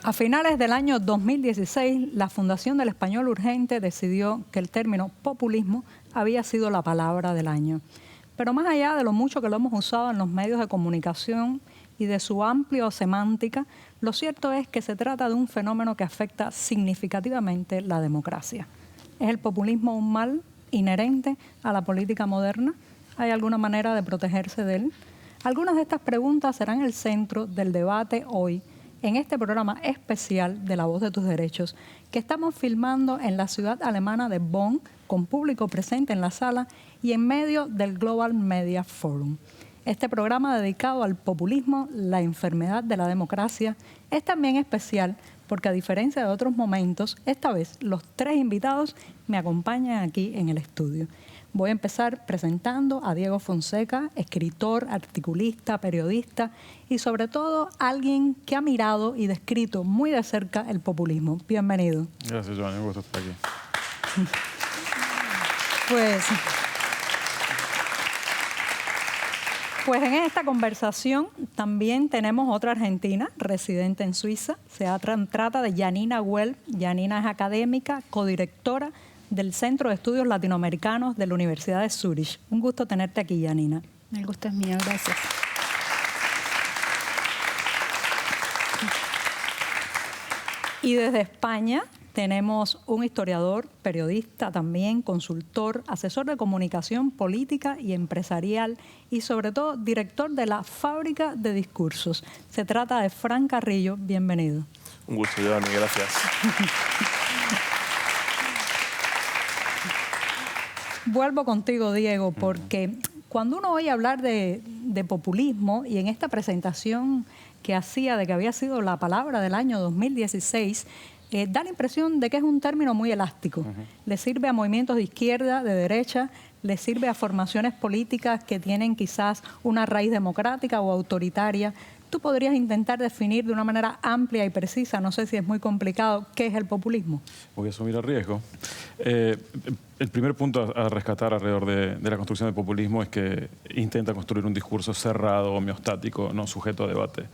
A finales del año 2016, la Fundación del Español Urgente decidió que el término populismo había sido la palabra del año. Pero más allá de lo mucho que lo hemos usado en los medios de comunicación y de su amplia semántica, lo cierto es que se trata de un fenómeno que afecta significativamente la democracia. ¿Es el populismo un mal inherente a la política moderna? ¿Hay alguna manera de protegerse de él? Algunas de estas preguntas serán el centro del debate hoy en este programa especial de La Voz de tus Derechos, que estamos filmando en la ciudad alemana de Bonn, con público presente en la sala y en medio del Global Media Forum. Este programa dedicado al populismo, la enfermedad de la democracia, es también especial porque, a diferencia de otros momentos, esta vez los tres invitados me acompañan aquí en el estudio. Voy a empezar presentando a Diego Fonseca, escritor, articulista, periodista y sobre todo alguien que ha mirado y descrito muy de cerca el populismo. Bienvenido. Gracias, Joan. Un gusto estar aquí. Pues en esta conversación también tenemos otra argentina residente en Suiza. Trata de Janina Welp. Janina es académica, codirectora del Centro de Estudios Latinoamericanos de la Universidad de Zúrich. Un gusto tenerte aquí, Janina. El gusto es mío, gracias. Y desde España tenemos un historiador, periodista también, consultor, asesor de comunicación política y empresarial y sobre todo director de la Fábrica de Discursos. Se trata de Fran Carrillo. Bienvenido. Un gusto, Joan, gracias. Vuelvo contigo, Diego, porque cuando uno oye hablar de populismo y en esta presentación que hacía de que había sido la palabra del año 2016, da la impresión de que es un término muy elástico. Le sirve a movimientos de izquierda, de derecha, le sirve a formaciones políticas que tienen quizás una raíz democrática o autoritaria. ¿Tú podrías intentar definir de una manera amplia y precisa, no sé si es muy complicado, qué es el populismo? Voy a asumir el riesgo. El primer punto a rescatar alrededor de la construcción del populismo es que intenta construir un discurso cerrado, homeostático, no sujeto a debate.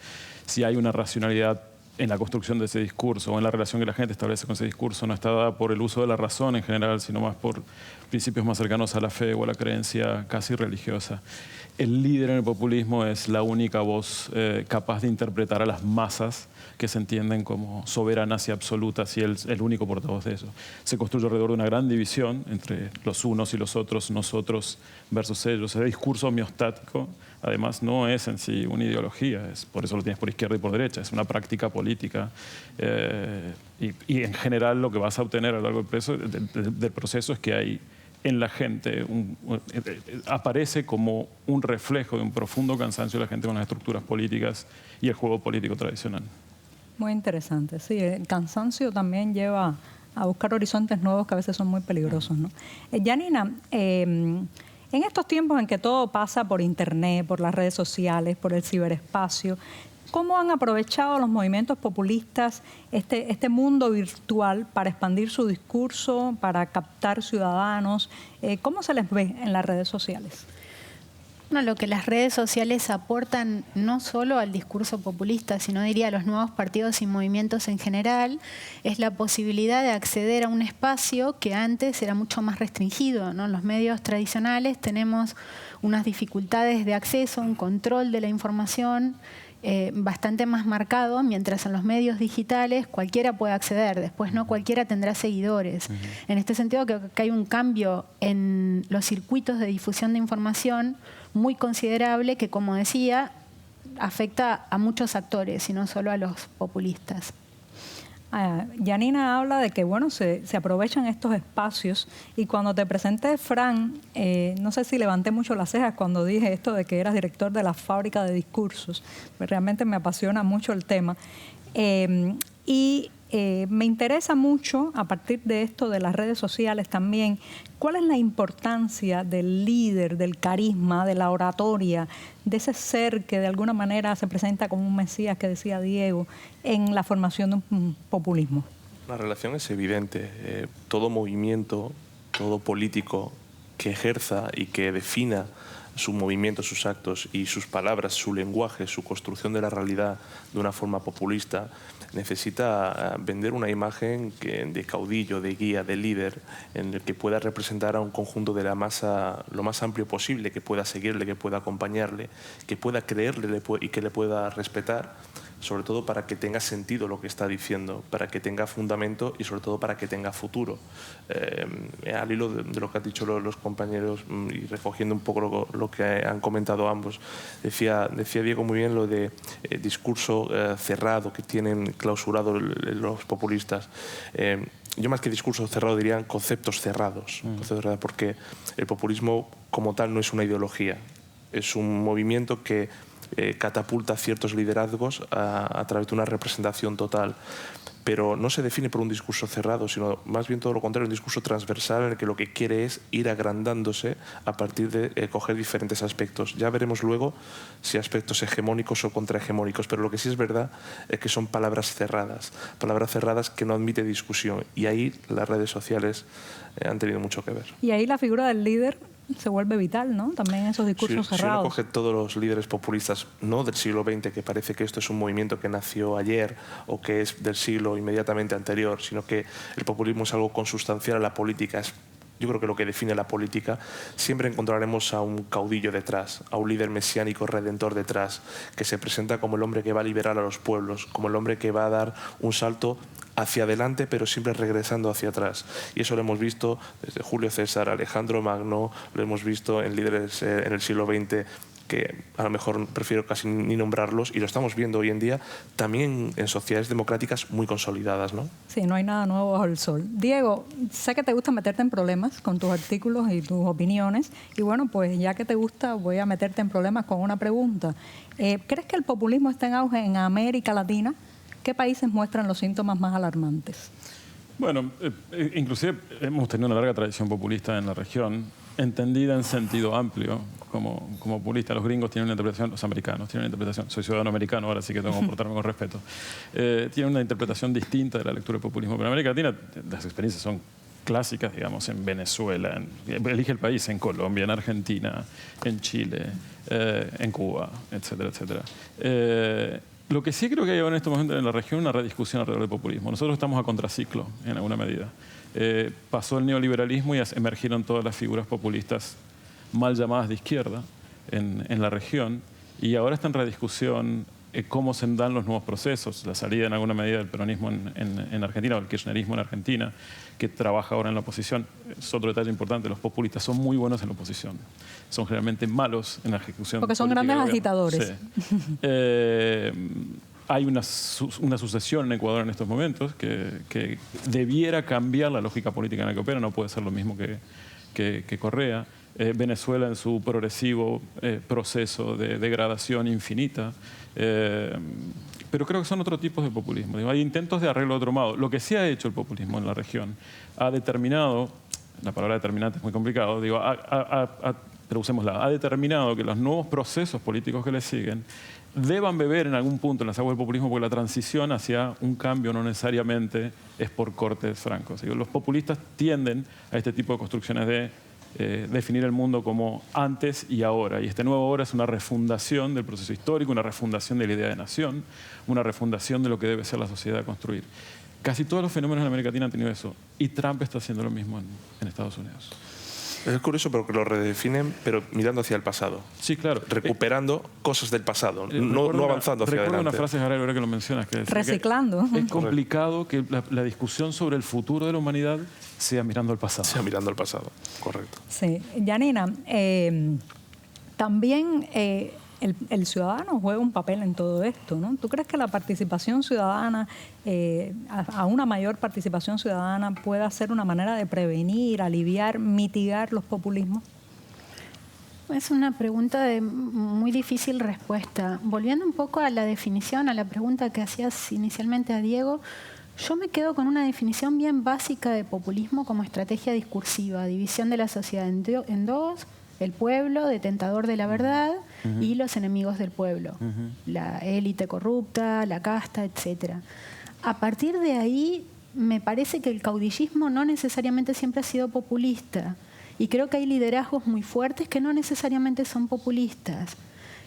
Si hay una racionalidad en la construcción de ese discurso o en la relación que la gente establece con ese discurso, no está dada por el uso de la razón en general, sino más por principios más cercanos a la fe o a la creencia casi religiosa. El líder en el populismo es la única voz capaz de interpretar a las masas que se entienden como soberanas y absolutas, y él es el único portavoz de eso. Se construye alrededor de una gran división entre los unos y los otros, nosotros versus ellos. El discurso homeostático, además, no es en sí una ideología, por eso lo tienes por izquierda y por derecha, es una práctica política. Y en general lo que vas a obtener a lo largo del proceso es que hay en la gente, aparece como un reflejo de un profundo cansancio de la gente con las estructuras políticas y el juego político tradicional. Muy interesante, sí. El cansancio también lleva a buscar horizontes nuevos que a veces son muy peligrosos, ¿no? Janina, en estos tiempos en que todo pasa por internet, por las redes sociales, por el ciberespacio, ¿cómo han aprovechado los movimientos populistas este mundo virtual para expandir su discurso, para captar ciudadanos? ¿Cómo se les ve en las redes sociales? Bueno, lo que las redes sociales aportan no solo al discurso populista, sino diría a los nuevos partidos y movimientos en general, es la posibilidad de acceder a un espacio que antes era mucho más restringido, ¿no? En los medios tradicionales tenemos unas dificultades de acceso, un control de la información bastante más marcado, mientras en los medios digitales cualquiera puede acceder, después no cualquiera tendrá seguidores. En este sentido creo que hay un cambio en los circuitos de difusión de información muy considerable que, como decía, afecta a muchos actores y no solo a los populistas. Janina habla de que bueno, se aprovechan estos espacios, y cuando te presenté, Fran, no sé si levanté mucho las cejas cuando dije esto de que eras director de la Fábrica de Discursos, pues realmente me apasiona mucho el tema. Me interesa mucho, a partir de esto de las redes sociales también, cuál es la importancia del líder, del carisma, de la oratoria, de ese ser que de alguna manera se presenta como un mesías, que decía Diego, en la formación de un populismo. La relación es evidente. Todo movimiento, todo político que ejerza y que defina su movimiento, sus actos y sus palabras, su lenguaje, su construcción de la realidad de una forma populista, necesita vender una imagen de caudillo, de guía, de líder, en el que pueda representar a un conjunto de la masa lo más amplio posible, que pueda seguirle, que pueda acompañarle, que pueda creerle y que le pueda respetar, sobre todo para que tenga sentido lo que está diciendo, para que tenga fundamento y sobre todo para que tenga futuro. Al hilo de lo que han dicho los compañeros y recogiendo un poco lo que han comentado ambos, decía Diego muy bien lo de discurso cerrado que tienen clausurado los populistas. Yo más que discurso cerrado diría conceptos cerrados, porque el populismo como tal no es una ideología, es un movimiento que catapulta ciertos liderazgos a través de una representación total. Pero no se define por un discurso cerrado, sino más bien todo lo contrario, un discurso transversal en el que lo que quiere es ir agrandándose a partir de coger diferentes aspectos. Ya veremos luego si aspectos hegemónicos o contrahegemónicos, pero lo que sí es verdad es que son palabras cerradas que no admiten discusión. Y ahí las redes sociales han tenido mucho que ver. Y ahí la figura del líder se vuelve vital, ¿no? También esos discursos cerrados. Si uno coge todos los líderes populistas, no del siglo XX, que parece que esto es un movimiento que nació ayer o que es del siglo inmediatamente anterior, sino que el populismo es algo consustancial a la política, yo creo que lo que define la política, siempre encontraremos a un caudillo detrás, a un líder mesiánico redentor detrás, que se presenta como el hombre que va a liberar a los pueblos, como el hombre que va a dar un salto hacia adelante, pero siempre regresando hacia atrás. Y eso lo hemos visto desde Julio César, Alejandro Magno, lo hemos visto en líderes en el siglo XX, que a lo mejor prefiero casi ni nombrarlos, y lo estamos viendo hoy en día también en sociedades democráticas muy consolidadas, ¿no? Sí, no hay nada nuevo bajo el sol. Diego, sé que te gusta meterte en problemas con tus artículos y tus opiniones, y bueno, pues ya que te gusta, voy a meterte en problemas con una pregunta. ¿Crees que el populismo está en auge en América Latina? ¿Qué países muestran los síntomas más alarmantes? Bueno, inclusive hemos tenido una larga tradición populista en la región, entendida en sentido amplio como populista. Los gringos tienen una interpretación, los americanos tienen una interpretación, soy ciudadano americano, ahora sí que tengo que comportarme con respeto, tienen una interpretación distinta de la lectura del populismo. Pero en América Latina las experiencias son clásicas, digamos, en Venezuela, elige el país, en Colombia, en Argentina, en Chile, en Cuba, etcétera, etcétera. Lo que sí creo que hay ahora en este momento en la región es una rediscusión alrededor del populismo. Nosotros estamos a contraciclo, en alguna medida. Pasó el neoliberalismo y emergieron todas las figuras populistas mal llamadas de izquierda en la región, y ahora está en rediscusión cómo se dan los nuevos procesos, la salida en alguna medida del peronismo en Argentina, o el kirchnerismo en Argentina, que trabaja ahora en la oposición. Es otro detalle importante, los populistas son muy buenos en la oposición, son generalmente malos en la ejecución. Porque son grandes agitadores. Sí. Hay una sucesión en Ecuador en estos momentos que debiera cambiar la lógica política en la que opera, no puede ser lo mismo que Correa. Venezuela en su progresivo proceso de degradación infinita. Pero creo que son otros tipos de populismo. Hay intentos de arreglo de otro modo. Lo que sí ha hecho el populismo en la región ha determinado, la palabra determinante es muy complicado, pero usémosla, ha determinado que los nuevos procesos políticos que le siguen deban beber en algún punto en las aguas del populismo, porque la transición hacia un cambio no necesariamente es por cortes francos. Los populistas tienden a este tipo de construcciones de definir el mundo como antes y ahora. Y este nuevo ahora es una refundación del proceso histórico, una refundación de la idea de nación, una refundación de lo que debe ser la sociedad a construir. Casi todos los fenómenos en América Latina han tenido eso. Y Trump está haciendo lo mismo en Estados Unidos. Es curioso porque lo redefinen, pero mirando hacia el pasado. Sí, claro. Recuperando cosas del pasado, no avanzando hacia adelante. Recuerdo una frase de Harari, ahora que lo mencionas, que es reciclando. Que es complicado que la discusión sobre el futuro de la humanidad sea mirando al pasado. Sea mirando al pasado, correcto. Sí. Yanina, también el ciudadano juega un papel en todo esto, ¿no? ¿Tú crees que la participación ciudadana, a una mayor participación ciudadana, pueda ser una manera de prevenir, aliviar, mitigar los populismos? Es una pregunta de muy difícil respuesta. Volviendo un poco a la definición, a la pregunta que hacías inicialmente a Diego, yo me quedo con una definición bien básica de populismo como estrategia discursiva, división de la sociedad en dos, el pueblo, detentador de la verdad, y los enemigos del pueblo, la élite corrupta, la casta, etc. A partir de ahí, me parece que el caudillismo no necesariamente siempre ha sido populista. Y creo que hay liderazgos muy fuertes que no necesariamente son populistas.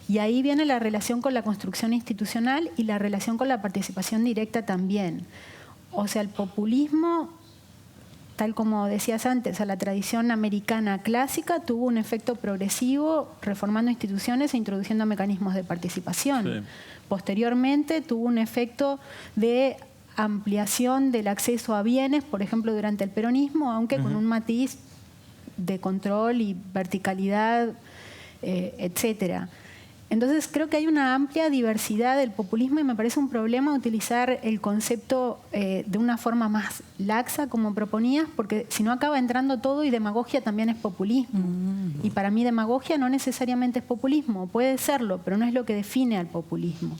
Y ahí viene la relación con la construcción institucional y la relación con la participación directa también. O sea, el populismo, tal como decías antes, a la tradición americana clásica, tuvo un efecto progresivo reformando instituciones e introduciendo mecanismos de participación. Sí. Posteriormente tuvo un efecto de ampliación del acceso a bienes, por ejemplo, durante el peronismo, aunque con un matiz de control y verticalidad, etcétera. Entonces creo que hay una amplia diversidad del populismo y me parece un problema utilizar el concepto de una forma más laxa, como proponías, porque si no acaba entrando todo y demagogia también es populismo. Y para mí demagogia no necesariamente es populismo, puede serlo, pero no es lo que define al populismo.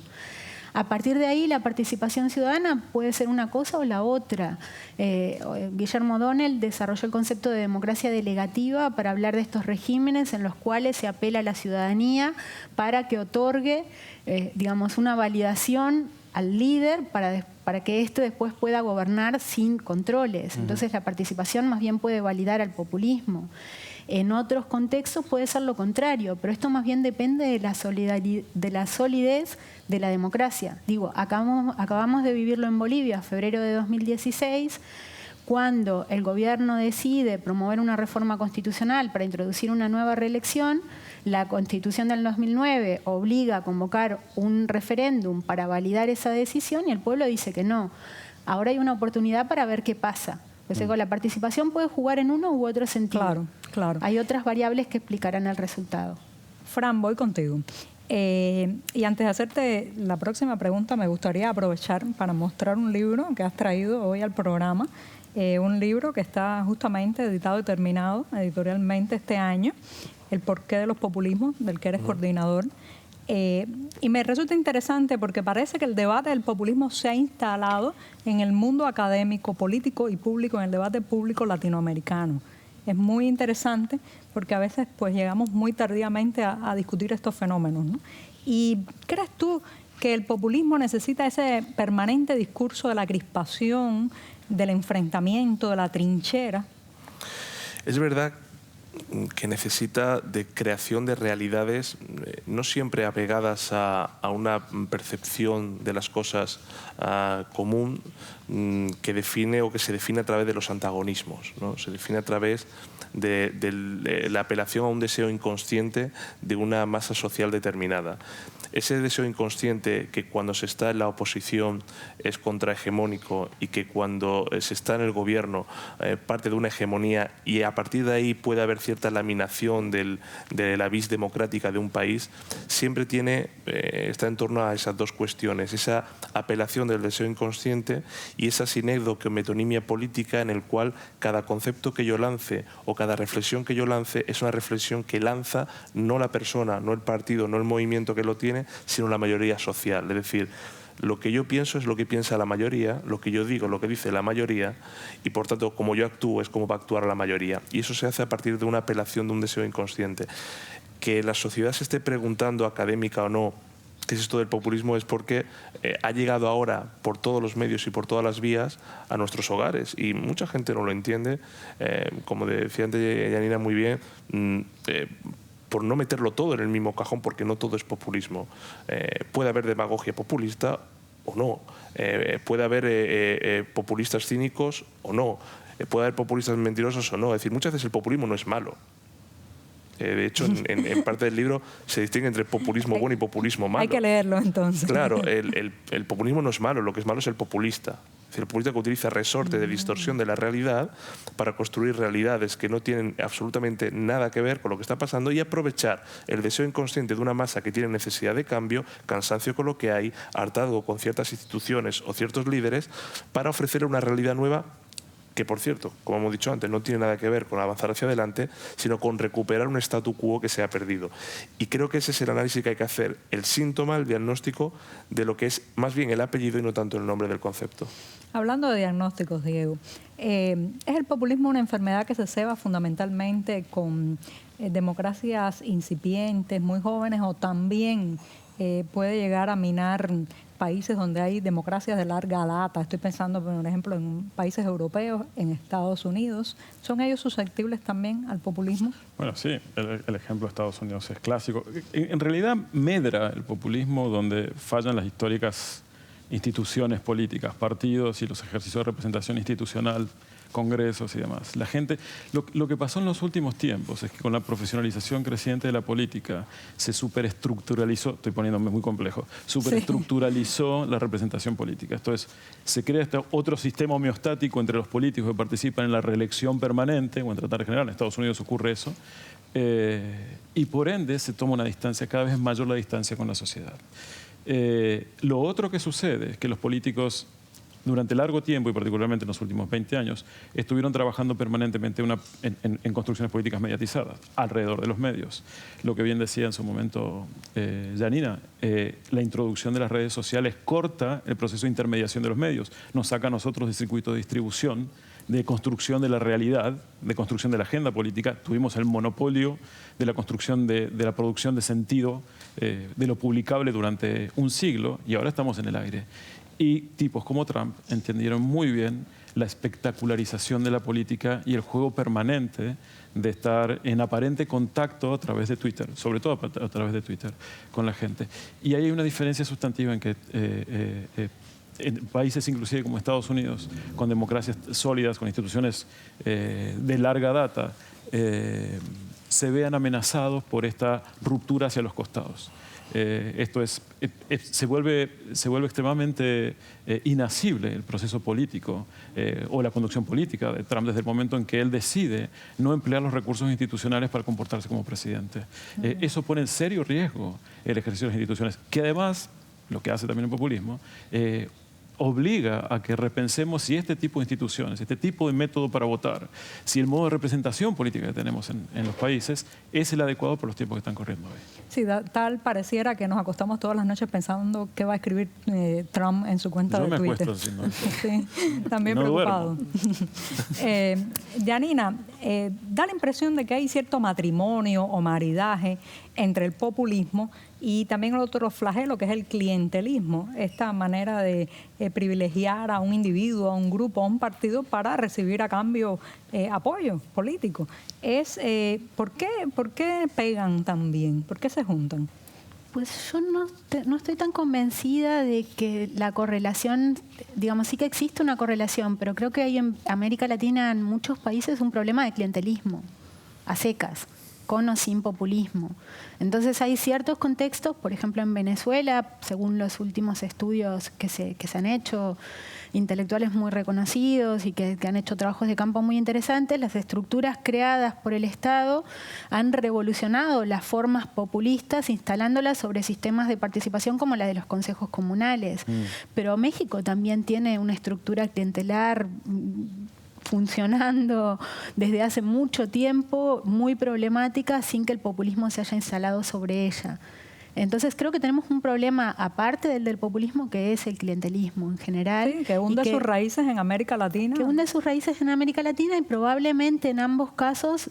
A partir de ahí, la participación ciudadana puede ser una cosa o la otra. Guillermo O'Donnell desarrolló el concepto de democracia delegativa para hablar de estos regímenes en los cuales se apela a la ciudadanía para que otorgue, digamos, una validación al líder para que éste después pueda gobernar sin controles. Entonces, la participación más bien puede validar al populismo. En otros contextos puede ser lo contrario, pero esto más bien depende de la solidez de la democracia. Digo, acabamos de vivirlo en Bolivia, febrero de 2016, cuando el gobierno decide promover una reforma constitucional para introducir una nueva reelección. La Constitución del 2009 obliga a convocar un referéndum para validar esa decisión y el pueblo dice que no. Ahora hay una oportunidad para ver qué pasa. Pues la participación puede jugar en uno u otro sentido. Claro, claro. Hay otras variables que explicarán el resultado. Fran, voy contigo. Y antes de hacerte la próxima pregunta, me gustaría aprovechar para mostrar un libro que has traído hoy al programa. Un libro que está justamente editado y terminado editorialmente este año, El porqué de los populismos, del que eres coordinador. Y me resulta interesante porque parece que el debate del populismo se ha instalado en el mundo académico, político y público, en el debate público latinoamericano. Es muy interesante porque a veces pues llegamos muy tardíamente a discutir estos fenómenos, ¿no? ¿Y crees tú que el populismo necesita ese permanente discurso de la crispación, del enfrentamiento, de la trinchera? Es verdad que necesita de creación de realidades no siempre apegadas a una percepción de las cosas común que define o que se define a través de los antagonismos, ¿no? Se define a través de la apelación a un deseo inconsciente de una masa social determinada. Ese deseo inconsciente que cuando se está en la oposición es contrahegemónico y que cuando se está en el gobierno parte de una hegemonía y a partir de ahí puede haber cierta laminación de la vis democrática de un país, siempre está en torno a esas dos cuestiones, esa apelación del deseo inconsciente y esa sinécdoque o metonimia política en el cual cada concepto que yo lance o cada reflexión que yo lance es una reflexión que lanza no la persona, no el partido, no el movimiento que lo tiene, sino la mayoría social. Es decir, lo que yo pienso es lo que piensa la mayoría, lo que yo digo, lo que dice la mayoría, y por tanto, como yo actúo es como va a actuar la mayoría. Y eso se hace a partir de una apelación de un deseo inconsciente. Que la sociedad se esté preguntando, académica o no, qué es esto del populismo, es porque ha llegado ahora por todos los medios y por todas las vías a nuestros hogares y mucha gente no lo entiende, como decía antes Yanina muy bien, por no meterlo todo en el mismo cajón, porque no todo es populismo. Puede haber demagogia populista o no, puede haber populistas cínicos o no, puede haber populistas mentirosos o no. Es decir, muchas veces el populismo no es malo. De hecho, en parte del libro se distingue entre populismo bueno y populismo malo. Hay que leerlo entonces. Claro, el populismo no es malo, lo que es malo es el populista. Es decir, el populista que utiliza resorte de distorsión de la realidad para construir realidades que no tienen absolutamente nada que ver con lo que está pasando y aprovechar el deseo inconsciente de una masa que tiene necesidad de cambio, cansancio con lo que hay, hartazgo con ciertas instituciones o ciertos líderes, para ofrecer una realidad nueva que, por cierto, como hemos dicho antes, no tiene nada que ver con avanzar hacia adelante, sino con recuperar un statu quo que se ha perdido. Y creo que ese es el análisis que hay que hacer, el síntoma, el diagnóstico de lo que es más bien el apellido y no tanto el nombre del concepto. Hablando de diagnósticos, Diego, ¿es el populismo una enfermedad que se ceba fundamentalmente con democracias incipientes, muy jóvenes, o también puede llegar a minar países donde hay democracias de larga data, estoy pensando, por ejemplo, en países europeos, en Estados Unidos, ¿son ellos susceptibles también al populismo? Bueno, sí, el ejemplo de Estados Unidos es clásico. En realidad medra el populismo donde fallan las históricas instituciones políticas, partidos y los ejercicios de representación institucional, congresos y demás. La gente, lo que pasó en los últimos tiempos es que con la profesionalización creciente de la política se superestructuralizó, estoy poniéndome muy complejo, superestructuralizó la representación política. Esto es, se crea este otro sistema homeostático entre los políticos que participan en la reelección permanente, o en tratar general, en Estados Unidos ocurre eso, y por ende se toma una distancia, cada vez mayor la distancia con la sociedad. Lo otro que sucede es que los políticos durante largo tiempo, y particularmente en los últimos 20 años, estuvieron trabajando permanentemente en construcciones políticas mediatizadas, alrededor de los medios. Lo que bien decía en su momento Janina, la introducción de las redes sociales corta el proceso de intermediación de los medios, nos saca a nosotros del circuito de distribución, de construcción de la realidad, de construcción de la agenda política. Tuvimos el monopolio de la construcción de la producción de sentido, de lo publicable durante un siglo, y ahora estamos en el aire. Y tipos como Trump entendieron muy bien la espectacularización de la política y el juego permanente de estar en aparente contacto a través de Twitter, sobre todo a través de Twitter, con la gente. Y ahí hay una diferencia sustantiva en que en países inclusive como Estados Unidos, con democracias sólidas, con instituciones de larga data, se vean amenazados por esta ruptura hacia los costados. Esto se vuelve extremadamente inasible el proceso político o la conducción política de Trump desde el momento en que él decide no emplear los recursos institucionales para comportarse como presidente. Eso pone en serio riesgo el ejercicio de las instituciones, que además, lo que hace también el populismo, obliga a que repensemos si este tipo de instituciones, este tipo de método para votar, si el modo de representación política que tenemos en los países es el adecuado por los tiempos que están corriendo hoy. Sí, tal pareciera que nos acostamos todas las noches pensando qué va a escribir Trump en su cuenta de Twitter. Yo me acuesto así, ¿no? Sí, también no preocupado. Janina, da la impresión de que hay cierto matrimonio o maridaje entre el populismo y también el otro flagelo, que es el clientelismo, esta manera de privilegiar a un individuo, a un grupo, a un partido para recibir a cambio apoyo político. ¿Por qué pegan tan bien? ¿Por qué se juntan? Pues yo no estoy tan convencida de que la correlación, digamos, sí que existe una correlación, pero creo que hay en América Latina, en muchos países, un problema de clientelismo, a secas, con o sin populismo. Entonces hay ciertos contextos, por ejemplo en Venezuela, según los últimos estudios que se han hecho, intelectuales muy reconocidos y que han hecho trabajos de campo muy interesantes, las estructuras creadas por el Estado han revolucionado las formas populistas instalándolas sobre sistemas de participación como la de los consejos comunales. Pero México también tiene una estructura clientelar funcionando desde hace mucho tiempo, muy problemática, sin que el populismo se haya instalado sobre ella. Entonces creo que tenemos un problema aparte del populismo, que es el clientelismo en general. Sí, que hunde sus raíces en América Latina. Que hunde sus raíces en América Latina y probablemente en ambos casos,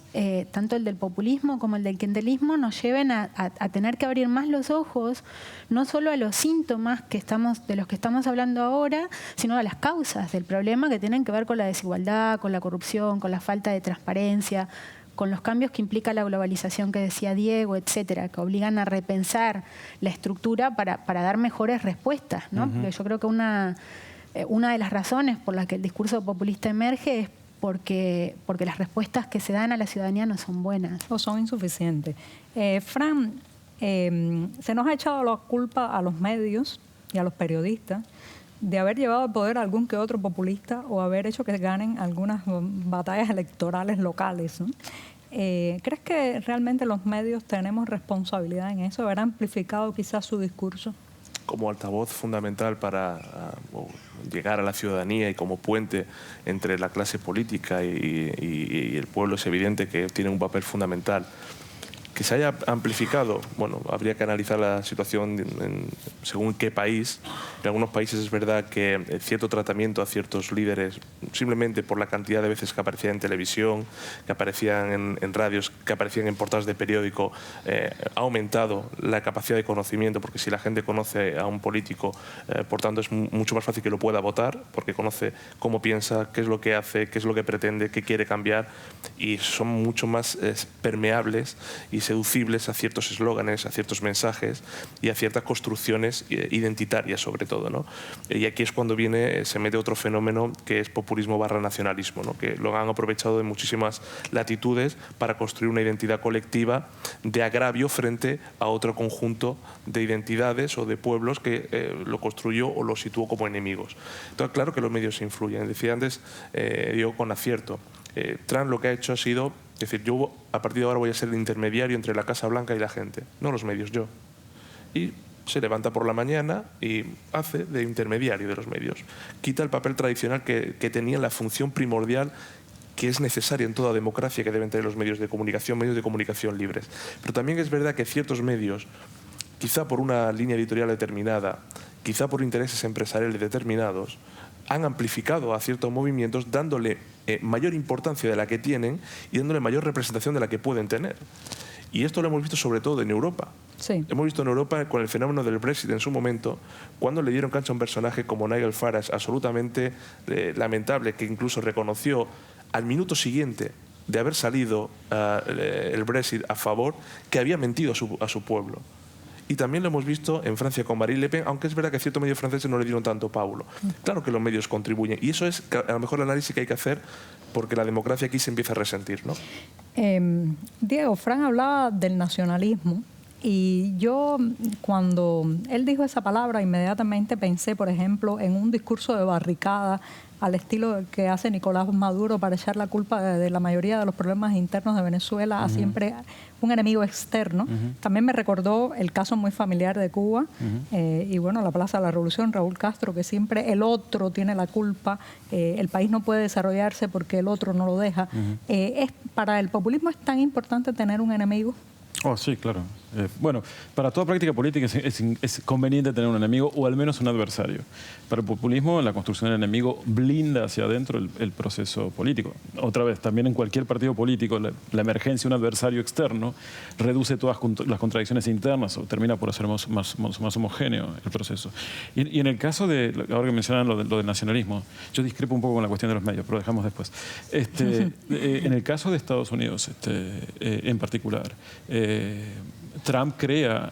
tanto el del populismo como el del clientelismo, nos lleven a tener que abrir más los ojos, no solo a los síntomas de los que estamos hablando ahora, sino a las causas del problema que tienen que ver con la desigualdad, con la corrupción, con la falta de transparencia, con los cambios que implica la globalización que decía Diego, etcétera, que obligan a repensar la estructura para dar mejores respuestas, ¿no? Porque yo creo que una de las razones por las que el discurso populista emerge es porque las respuestas que se dan a la ciudadanía no son buenas. O son insuficientes. Fran, se nos ha echado la culpa a los medios y a los periodistas de haber llevado al poder a algún que otro populista o haber hecho que ganen algunas batallas electorales locales, ¿no? ¿Crees que realmente los medios tenemos responsabilidad en eso? ¿Haber amplificado quizás su discurso? Como altavoz fundamental para llegar a la ciudadanía y como puente entre la clase política y el pueblo, es evidente que tiene un papel fundamental. Que se haya amplificado, bueno, habría que analizar la situación según qué país. En algunos países es verdad que cierto tratamiento a ciertos líderes, simplemente por la cantidad de veces que aparecían en televisión, que aparecían en radios, que aparecían en portadas de periódico, ha aumentado la capacidad de conocimiento, porque si la gente conoce a un político, por tanto es mucho más fácil que lo pueda votar, porque conoce cómo piensa, qué es lo que hace, qué es lo que pretende, qué quiere cambiar, y son mucho más permeables y seducibles a ciertos eslóganes, a ciertos mensajes y a ciertas construcciones identitarias sobre todo, ¿no? Y aquí es cuando se mete otro fenómeno que es populismo / nacionalismo, ¿no? Que lo han aprovechado en muchísimas latitudes para construir una identidad colectiva de agravio frente a otro conjunto de identidades o de pueblos que lo construyó o lo situó como enemigos. Entonces, claro que los medios influyen. Decía antes, digo con acierto, Trump lo que ha hecho ha sido decir, yo a partir de ahora voy a ser el intermediario entre la Casa Blanca y la gente, no los medios, yo. Y se levanta por la mañana y hace de intermediario de los medios. Quita el papel tradicional que tenía la función primordial que es necesaria en toda democracia que deben tener los medios de comunicación libres. Pero también es verdad que ciertos medios, quizá por una línea editorial determinada, quizá por intereses empresariales determinados, han amplificado a ciertos movimientos dándole mayor importancia de la que tienen y dándole mayor representación de la que pueden tener. Y esto lo hemos visto sobre todo en Europa. Sí. Hemos visto en Europa con el fenómeno del Brexit en su momento, cuando le dieron cancha a un personaje como Nigel Farage, absolutamente lamentable, que incluso reconoció al minuto siguiente de haber salido el Brexit a favor, que había mentido a su pueblo. Y también lo hemos visto en Francia con Marine Le Pen, aunque es verdad que a ciertos medios franceses no le dieron tanto Paulo. Claro que los medios contribuyen. Y eso es a lo mejor el análisis que hay que hacer, porque la democracia aquí se empieza a resentir, ¿no? Diego, Fran hablaba del nacionalismo. Y yo, cuando él dijo esa palabra, inmediatamente pensé, por ejemplo, en un discurso de barricada al estilo que hace Nicolás Maduro para echar la culpa de la mayoría de los problemas internos de Venezuela a siempre un enemigo externo. También me recordó el caso muy familiar de Cuba y bueno, la Plaza de la Revolución, Raúl Castro, que siempre el otro tiene la culpa, el país no puede desarrollarse porque el otro no lo deja. ¿Para el populismo es tan importante tener un enemigo? Oh, sí, claro. Bueno, para toda práctica política es conveniente tener un enemigo o al menos un adversario. Para el populismo, la construcción del enemigo blinda hacia adentro el proceso político. Otra vez, también en cualquier partido político, la emergencia de un adversario externo reduce todas las contradicciones internas o termina por hacer más homogéneo el proceso. Y en el caso de, ahora que mencionan lo del nacionalismo, yo discrepo un poco con la cuestión de los medios, pero dejamos después. En el caso de Estados Unidos, en particular, Trump crea,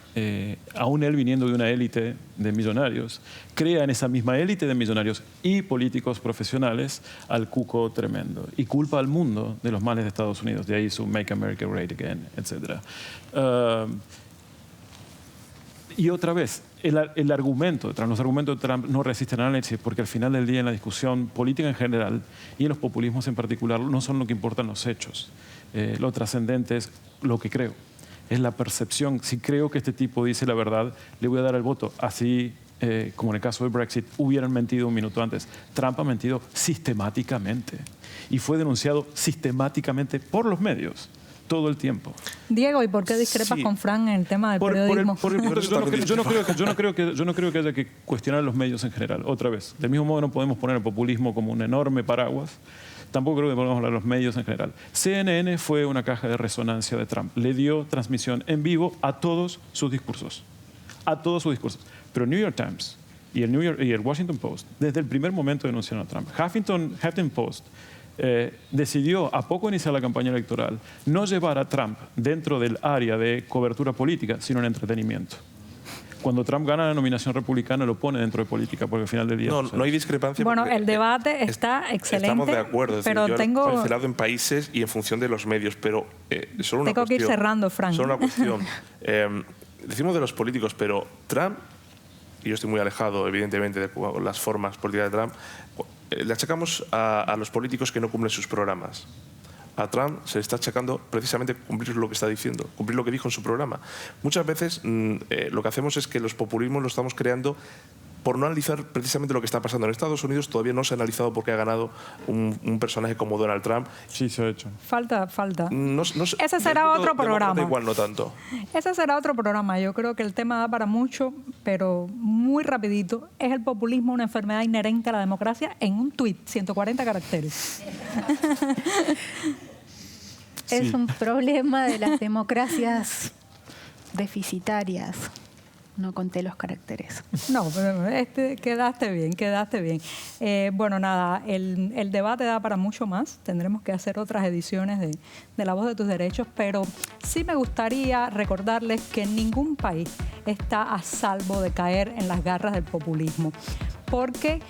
aún él viniendo de una élite de millonarios, crea en esa misma élite de millonarios y políticos profesionales al cuco tremendo y culpa al mundo de los males de Estados Unidos, de ahí su Make America Great Again, etc. Y otra vez, el argumento de Trump, los argumentos de Trump no resisten análisis porque al final del día en la discusión política en general y en los populismos en particular no son lo que importan los hechos. Lo trascendente es lo que creo. Es la percepción. Si creo que este tipo dice la verdad, le voy a dar el voto. Así, como en el caso del Brexit, hubieran mentido un minuto antes. Trump ha mentido sistemáticamente y fue denunciado sistemáticamente por los medios todo el tiempo. Diego, ¿y por qué discrepas con Fran en el tema del periodismo? Yo no creo que haya que cuestionar los medios en general. Otra vez, del mismo modo no podemos poner el populismo como un enorme paraguas. Tampoco creo que podamos hablar de los medios en general. CNN fue una caja de resonancia de Trump. Le dio transmisión en vivo a todos sus discursos. A todos sus discursos. Pero el New York Times y el Washington Post, desde el primer momento denunciaron a Trump. Huffington Post decidió, a poco iniciar la campaña electoral, no llevar a Trump dentro del área de cobertura política, sino en entretenimiento. Cuando Trump gana la nominación republicana lo pone dentro de política, porque al final del día... No hay discrepancia. Bueno, el debate está excelente. Estamos de acuerdo. Pero yo tengo... parcelado en países y en función de los medios, pero solo una tengo que ir cerrando, Frank. Solo una cuestión. Decimos de los políticos, pero Trump, y yo estoy muy alejado, evidentemente, de las formas políticas de Trump, le achacamos a los políticos que no cumplen sus programas. A Trump se le está achacando precisamente cumplir lo que está diciendo, cumplir lo que dijo en su programa. Muchas veces lo que hacemos es que los populismos los estamos creando por no analizar precisamente lo que está pasando en Estados Unidos. Todavía no se ha analizado por qué ha ganado un personaje como Donald Trump. Sí, se ha hecho. Falta. Ese será otro programa. Igual no tanto. Ese será otro programa. Yo creo que el tema da para mucho, pero muy rapidito. ¿Es el populismo una enfermedad inherente a la democracia? En un tuit, 140 caracteres. Es un problema de las democracias deficitarias. No conté los caracteres. No, pero quedaste bien. Bueno, nada, el debate da para mucho más. Tendremos que hacer otras ediciones de La Voz de tus Derechos, pero sí me gustaría recordarles que ningún país está a salvo de caer en las garras del populismo, porque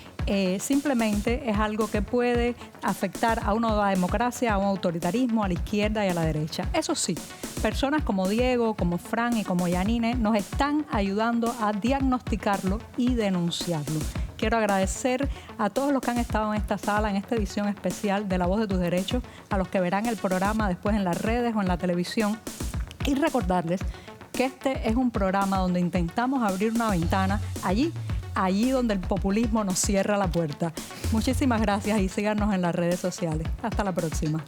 simplemente es algo que puede afectar a una democracia, a un autoritarismo, a la izquierda y a la derecha. Eso sí, personas como Diego, como Fran y como Yanine nos están ayudando a diagnosticarlo y denunciarlo. Quiero agradecer a todos los que han estado en esta sala, en esta edición especial de La Voz de tus Derechos, a los que verán el programa después en las redes o en la televisión, y recordarles que este es un programa donde intentamos abrir una ventana allí donde el populismo nos cierra la puerta. Muchísimas gracias y síganos en las redes sociales. Hasta la próxima.